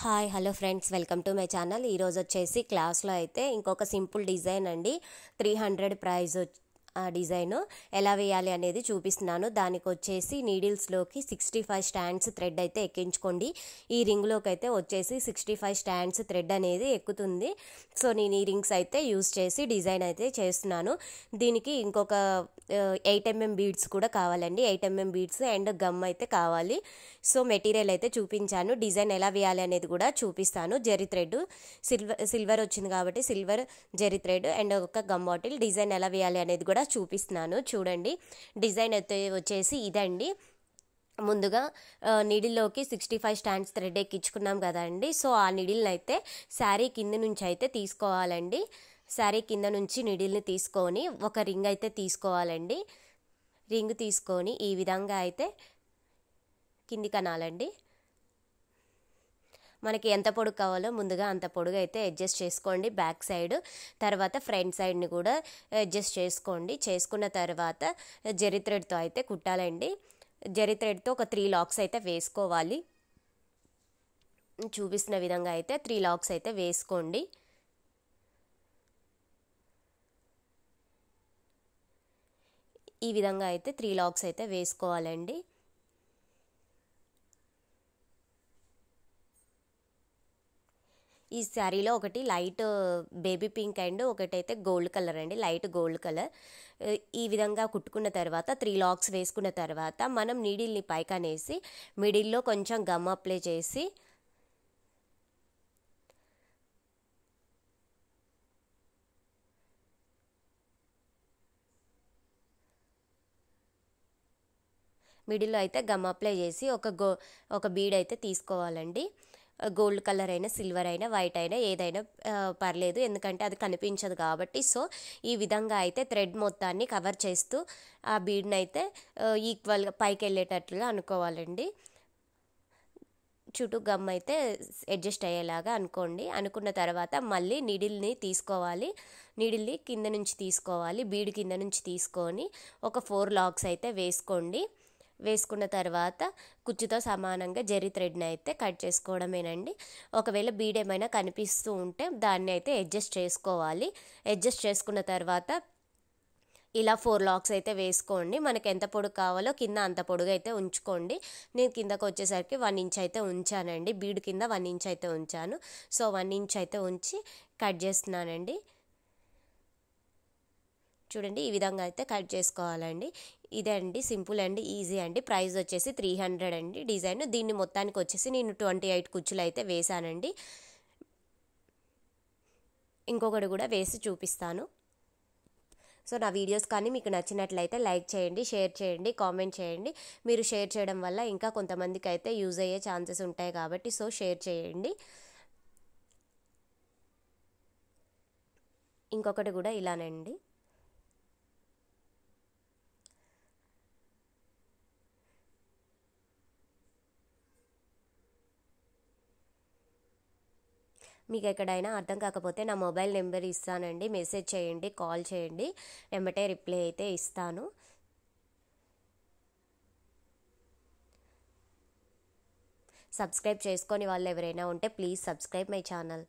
Hi hello friends, welcome to my channel. ఈరోజు వచ్చేసి క్లాస్లో అయితే ఇంకొక సింపుల్ డిజైన్ అండి. 300 ప్రైజ్ ఆ డిజైన్ ఎలా వేయాలి అనేది చూపిస్తున్నాను. దానికి వచ్చేసి నీడిల్స్లోకి 65 స్టాండ్స్ థ్రెడ్ అయితే ఎక్కించుకోండి. ఈ రింగ్లోకి అయితే వచ్చేసి 65 స్టాండ్స్ థ్రెడ్ అనేది ఎక్కుతుంది. సో నేను ఈ రింగ్స్ అయితే యూస్ చేసి డిజైన్ అయితే చేస్తున్నాను. దీనికి ఇంకొక 8mm బీడ్స్ కూడా కావాలండి. 8mm బీడ్స్ అండ్ గమ్ అయితే కావాలి. సో మెటీరియల్ అయితే చూపించాను, డిజైన్ ఎలా వేయాలి అనేది కూడా చూపిస్తాను. జెరీ థ్రెడ్, సిల్వర్ వచ్చింది కాబట్టి సిల్వర్ జెరీ థ్రెడ్ అండ్ ఒక గమ్ బాటిల్. డిజైన్ ఎలా వేయాలి అనేది కూడా చూపిస్తున్నాను. చూడండి, డిజైన్ అయితే వచ్చేసి ఇదండి. ముందుగా నీడిల్లోకి 65 స్టాండ్స్ థ్రెడ్ ఎక్కించుకున్నాం కదండి. సో ఆ నీడిల్ని అయితే శారీ కింద నుంచి అయితే తీసుకోవాలండి. శారీ కింద నుంచి నీడిల్ని తీసుకొని ఒక రింగ్ అయితే తీసుకోవాలండి. రింగ్ తీసుకొని ఈ విధంగా అయితే కింది కనాలండి. మనకి ఎంత పొడుగు కావాలో ముందుగా అంత పొడుగు అయితే అడ్జస్ట్ చేసుకోండి బ్యాక్ సైడ్. తర్వాత ఫ్రంట్ సైడ్ని కూడా అడ్జస్ట్ చేసుకోండి. చేసుకున్న తర్వాత జెరీ థ్రెడ్తో అయితే కుట్టాలండి. జెరీ థ్రెడ్తో ఒక 3 లాక్స్ అయితే వేసుకోవాలి. చూపిస్తున్న విధంగా అయితే 3 లాక్స్ అయితే వేసుకోండి. ఈ విధంగా అయితే 3 లాక్స్ అయితే వేసుకోవాలండి. ఈ శారీలో ఒకటి లైట్ బేబీ పింక్ అండ్ ఒకటైతే గోల్డ్ కలర్ అండి, లైట్ గోల్డ్ కలర్. ఈ విధంగా కుట్టుకున్న తర్వాత 3 లాక్స్ వేసుకున్న తర్వాత మనం నీడిల్ని పైకనేసి మిడిల్లో కొంచెం గమ్ అప్లై చేసి మిడిల్లో అయితే గమ్ అప్లై చేసి ఒక బీడ్ అయితే తీసుకోవాలండి. గోల్డ్ కలర్ అయినా సిల్వర్ అయినా వైట్ అయినా ఏదైనా పర్లేదు, ఎందుకంటే అది కనిపించదు కాబట్టి. సో ఈ విధంగా అయితే థ్రెడ్ మొత్తాన్ని కవర్ చేస్తూ ఆ బీడ్ని అయితే ఈక్వల్గా పైకి వెళ్ళేటట్లుగా అనుకోవాలండి. చుట్టూ గమ్ అయితే అడ్జస్ట్ అయ్యేలాగా అనుకోండి. అనుకున్న తర్వాత మళ్ళీ నీడిల్ని తీసుకోవాలి. నీడిల్ని కింద నుంచి తీసుకోవాలి, బీడ్ కింద నుంచి తీసుకొని ఒక 4 లాక్స్ అయితే వేసుకోండి. వేసుకున్న తర్వాత కుచ్చుతో సమానంగా జెరీ థ్రెడ్ని అయితే కట్ చేసుకోవడమేనండి. ఒకవేళ బీడ్ ఏమైనా కనిపిస్తూ ఉంటే దాన్ని అయితే అడ్జస్ట్ చేసుకోవాలి. అడ్జస్ట్ చేసుకున్న తర్వాత ఇలా 4 లాక్స్ అయితే వేసుకోండి. మనకి ఎంత పొడుగు కావాలో కింద అంత పొడుగు అయితే ఉంచుకోండి. నేను కిందకు వచ్చేసరికి 1 ఇంచ్ అయితే ఉంచానండి. బీడ్ కింద 1 ఇంచ్ అయితే ఉంచాను. సో 1 ఇంచ్ అయితే ఉంచి కట్ చేస్తున్నానండి. చూడండి, ఈ విధంగా అయితే కట్ చేసుకోవాలండి. ఇదే అండి, సింపుల్ అండి, ఈజీ అండి. ప్రైస్ వచ్చేసి 300 అండి డిజైన్. దీన్ని మొత్తానికి వచ్చేసి నేను 28 కుచ్చులు అయితే వేసానండి. ఇంకొకటి కూడా వేసి చూపిస్తాను. సో నా వీడియోస్ కానీ మీకు నచ్చినట్లయితే లైక్ చేయండి, షేర్ చేయండి, కామెంట్ చేయండి. మీరు షేర్ చేయడం వల్ల ఇంకా కొంతమందికి అయితే యూజ్ అయ్యే ఛాన్సెస్ ఉంటాయి కాబట్టి సో షేర్ చేయండి. ఇంకొకటి కూడా ఇలానండి. మీకు ఎక్కడైనా అర్థం కాకపోతే నా మొబైల్ నెంబర్ ఇస్తానండి, మెసేజ్ చేయండి, కాల్ చేయండి, వెంబటే రిప్లై అయితే ఇస్తాను. సబ్స్క్రైబ్ చేసుకొని వాళ్ళు ఎవరైనా ఉంటే ప్లీజ్ సబ్స్క్రైబ్ మై ఛానల్.